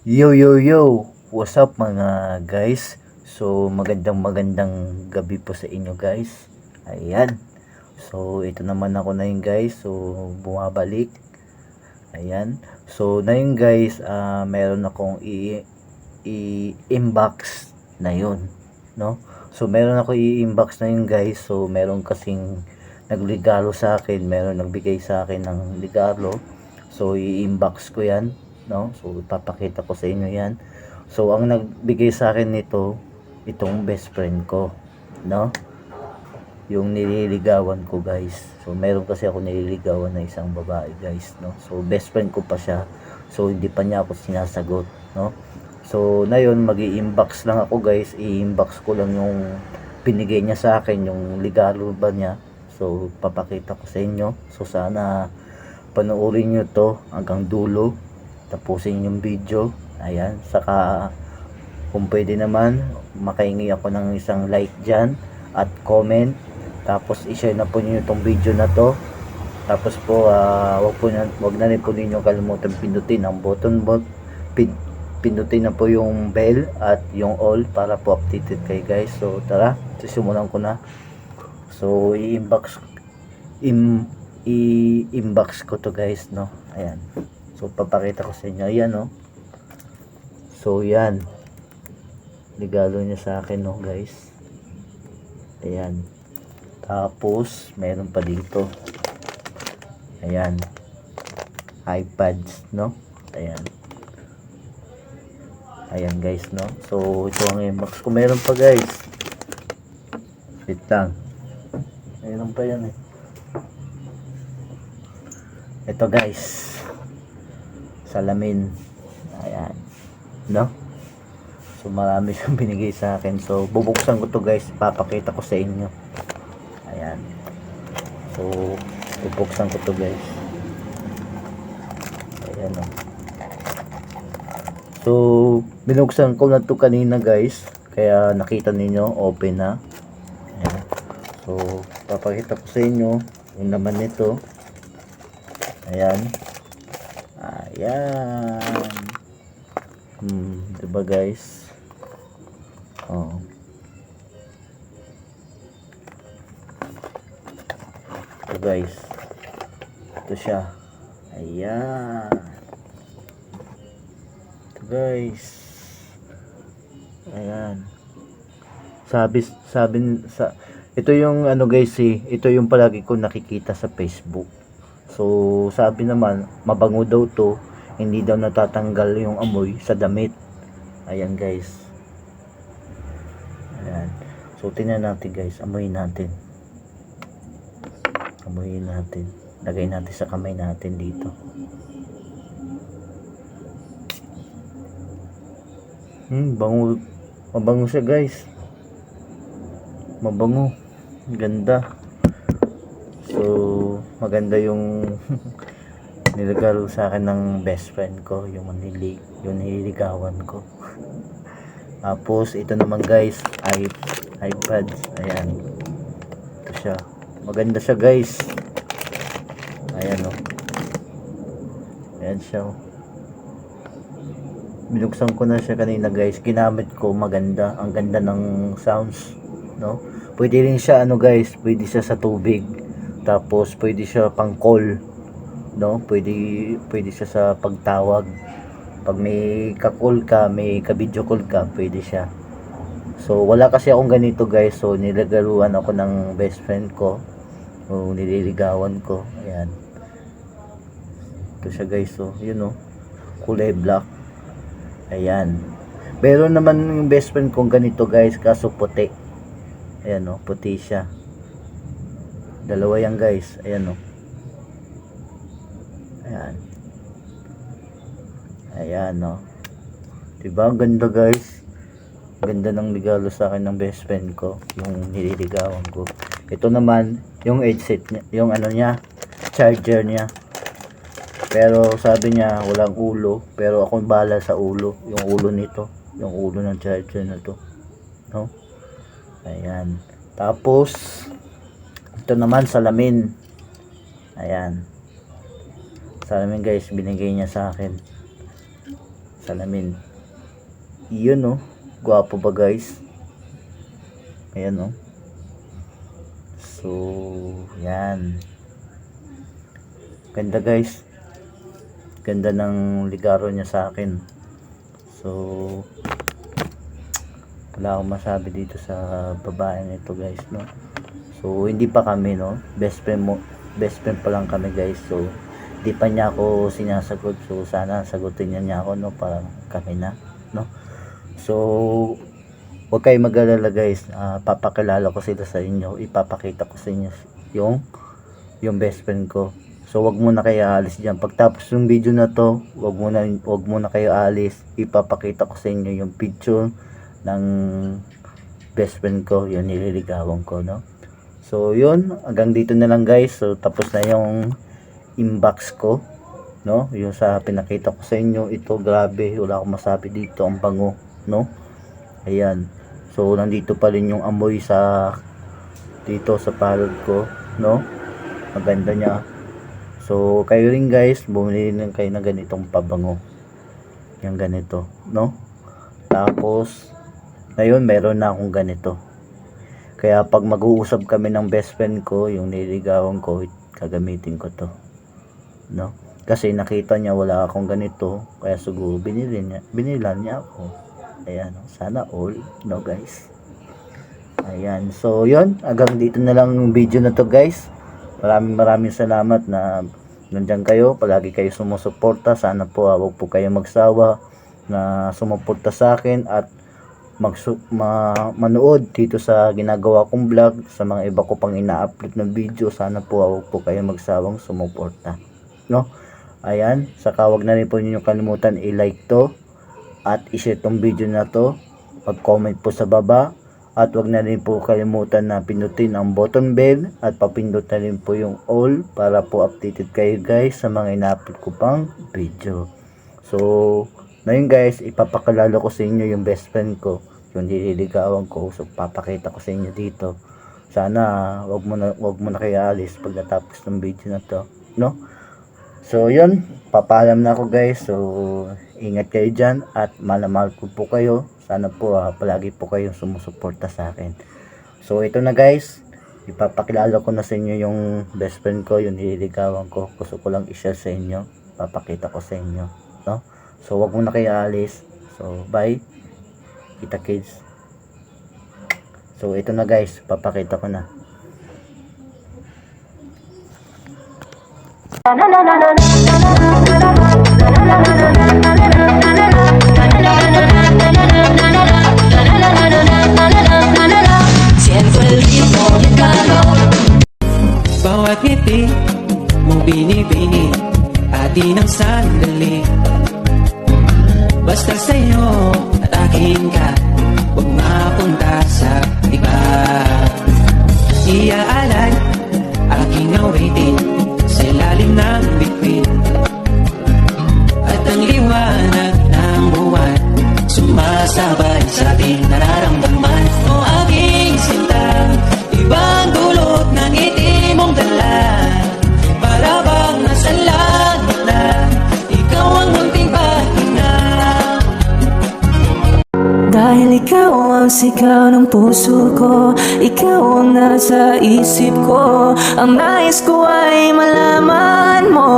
Yo yo yo, what's up mga guys? So magandang gabi po sa inyo guys. Ayan. So ito naman ako na yun guys. So bumabalik. Ayan. So na yun guys, meron akong i-inbox na yun, no? So meron ako i-inbox na yun guys. So meron kasing nagregalo sa akin, meron nagbigay sa akin ng regalo. So i-inbox ko 'yan, no? So ipapakita ko sa inyo 'yan. So ang nagbigay sa akin nito, itong best friend ko, no? Yung nililigawan ko guys. So meron kasi ako nililigawan na isang babae guys, no? So best friend ko pa siya. So hindi pa niya ako sinasagot, no? So na yun, magi-inbox lang ako guys. I-inbox ko lang yung binigay niya sa akin, yung regalo ba niya. So papakita ko sa inyo. So sana panoorin nyo to hanggang dulo, tapusin yung video. Ayan, saka kung pwede naman makahingi ako ng isang like dyan at comment, tapos i-share na po niyo itong video na to. Tapos po wag na rin po ninyo kalimutan pindutin ang button pindutin na po yung bell at yung all para po updated kayo guys. So tara, sisimulan ko na. So i-inbox ko to guys, no? Ayan. So papakita ko sa inyo. Ayan, no? So yan. Regalo niya sa akin, no guys. Ayan. Tapos meron pa dito. Ayan. iPads, no? Ayan. Ayan guys, no? So ito ang inbox ko. Meron pa guys. Wait lang. Meron pa yan eh. Ito guys, salamin. Ayan, no? So marami siyang binigay sa akin. So bubuksan ko to guys, papakita ko sa inyo. Ayan. So bubuksan ko to guys. Ayan, no? So binuksan ko na to kanina guys, kaya nakita ninyo open na. Ayan. So papakita ko sa inyo yung naman nito. Ayan. Ayan. Diba guys? Oh. Ito guys. Ito siya. Ayan. Ito guys. Ayan. Ito yung ano guys ito yung palagi ko nakikita sa Facebook. So sabi naman mabango daw to, hindi daw natatanggal yung amoy sa damit. Ayan guys. Ayan. So tingnan natin guys, amoyin natin. Amoyin natin. Lagay natin sa kamay natin dito. Bango. Mabango siya guys. Mabango. Ganda. So maganda yung niregalo sa akin ng best friend ko, yung nililigawan ko. Tapos ito naman guys, iPads. Ayan, ito siya, maganda siya guys. Ayan, oh. Ayan siya, oh. Binuksan ko na siya kanina guys, ginamit ko, maganda, ang ganda ng sounds, no? Pwede rin siya ano guys, pwede siya sa tubig. Tapos pwede siya pang call, no? Pwede siya sa pagtawag. Pag may ka-call ka, may ka-video call ka, pwede siya. So wala kasi akong ganito guys. So nilagaruan ako ng best friend ko. O nililigawan ko. Ayan. Ito siya guys, so yun, oh. Kulay black. Ayan. Meron naman yung best friend kong ganito guys, kaso puti. Ayan, oh, puti siya. Dalawa yan guys. Ayan, oh. Ayan. Ayan, no? Diba? Ang ganda guys. Ganda ng regalo sa akin ng best friend ko. Yung nililigawan ko. Ito naman, yung headset niya. Yung ano niya, charger niya. Pero sabi niya, walang ulo. Pero ako bahala sa ulo. Yung ulo nito. Yung ulo ng charger na to. No? Ayan. Tapos, ito naman, salamin. Ayan. Salamin guys, binigay niya sa akin. salamin. Iyon no, gwapo ba guys? Ayan no. So yan, ganda guys, ganda ng ligaro niya sa akin. So wala akong masabi dito sa babae nito guys no. So hindi pa kami no, best friend pa lang kami guys. So di pa niya ako sinasagot, so sana sagutin niya ako no, para kami na no. So huwag kayo mag-alala guys, papakilala ko sila sa inyo, ipapakita ko sa inyo yung best friend ko. So wag muna kayo aalis dyan, pagtapos yung video na to, wag muna kayo aalis, ipapakita ko sa inyo yung picture ng best friend ko, yung nililigawan ko no. So yun, hanggang dito na lang guys. So tapos na yung inbox ko no, yung sa pinakita ko sa inyo. Ito grabe, wala akong masabi dito, ang bango no. Ayan, so nandito pa rin yung amoy dito sa palad ko no, maganda niya. So kayo rin guys, bumili rin kayo ng ganitong pabango, yung ganito no. Tapos ngayon meron na akong ganito, kaya pag mag-uusap kami ng best friend ko, yung niligawan ko, gagamitin ko to no, kasi nakita niya wala akong ganito, kaya siguro binilan niya ako. Ayan, sana all no guys. Ayan, so yun, hanggang dito na lang yung video na to guys. Maraming salamat na nandiyan kayo, palagi kayo sumusuporta. Sana po huwag po kayo magsawa na sumuporta sa akin at manood dito sa ginagawa kong vlog, sa mga iba ko pang ina-upload na video. Sana po huwag po kayo magsawang sumuporta no. Ayan, saka huwag na rin po ninyo kalimutan i-like to at i-share tong video na to, mag-comment po sa baba, at wag na rin po kalimutan na pindutin ang button bell at papindot na rin po yung all para po updated kayo guys sa mga ina-upload ko pang video. So ngayon guys, ipapakilala ko sa inyo yung best friend ko, yung nililigawan ko. So papakita ko sa inyo dito. Sana wag mo na kayo alis pag natapos ng video na to no. So yun, papaalam na ako guys. So ingat kayo dyan at mahal ko po kayo. Sana po palagi po kayong sumusuporta sa akin. So ito na guys, ipapakilala ko na sa inyo yung best friend ko, yung nililigawan ko. Gusto ko lang i-share sa inyo, papakita ko sa inyo no? So wag muna kayo alis. So bye, kita kids. So ito na guys, papakita ko na. Bawat ngiti mong binibini at di ng sandali, basta sa'yo at akin ka, huwag mapunta sa iba. Iaalay aking awitin sa ilalim ng bituin, at ang liwanag ng buwan sumasabay sa ating nararamdaman. O aking sinta, ibang dulot ng ngiti mong dala, para bang nasa langit na ikaw ang munting pahinga. Dahil ikaw ang sigaw ng puso ko, ikaw ang nasa isip ko, ang nais ko ay malaman mo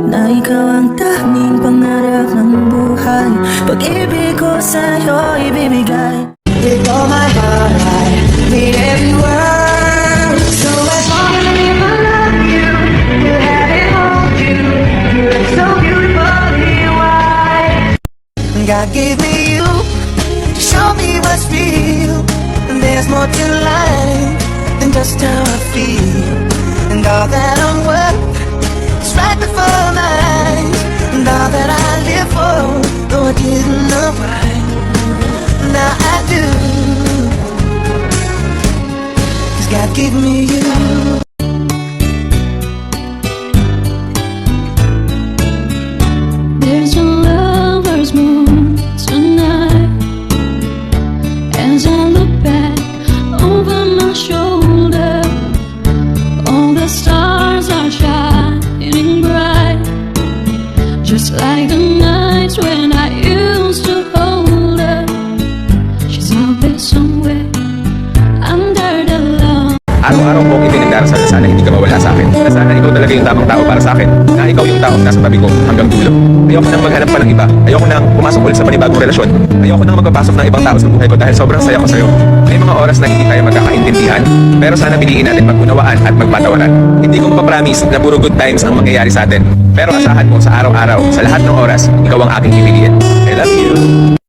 na ikaw ang tanging pangarap ng buhay. Pag-ibig ko sa'yo ibibigay. With all my heart I need every word. So as long as I love you, you have it hold you. You look so beautifully white. God gave me you to show me what's real. And there's more to life than just how I feel. And all that I'm worth is right before my eyes. And all that I live for, though I didn't know why, now I do. 'Cause God gave me you. There's a lover's moon tonight, as I look back over my shoulder. All the stars are shining bright, like the nights when I used to hold her. She's out there somewhere under the lawn. Araw-araw kong itinindarasan na sana hindi ka mawala sa akin. Na sana ikaw talaga yung tamang tao para sa akin. Na ikaw yung tao nasa tabi ko hanggang dulo. Ayoko nang maghanap pa ng iba. Ayoko nang pumasok ulit sa panibagong relasyon. Ayoko nang magpapasok ng ibang tao sa buhay ko dahil sobrang saya ko sa'yo. May mga oras na hindi tayo magkakaintindihan. Pero sana piliin natin mag-unawaan at magpatawaran. Hindi ko mapapromise na puro good times ang mangyayari sa atin. Pero asahan mo sa araw-araw, sa lahat ng oras, ikaw ang aking pipiliin. I love you.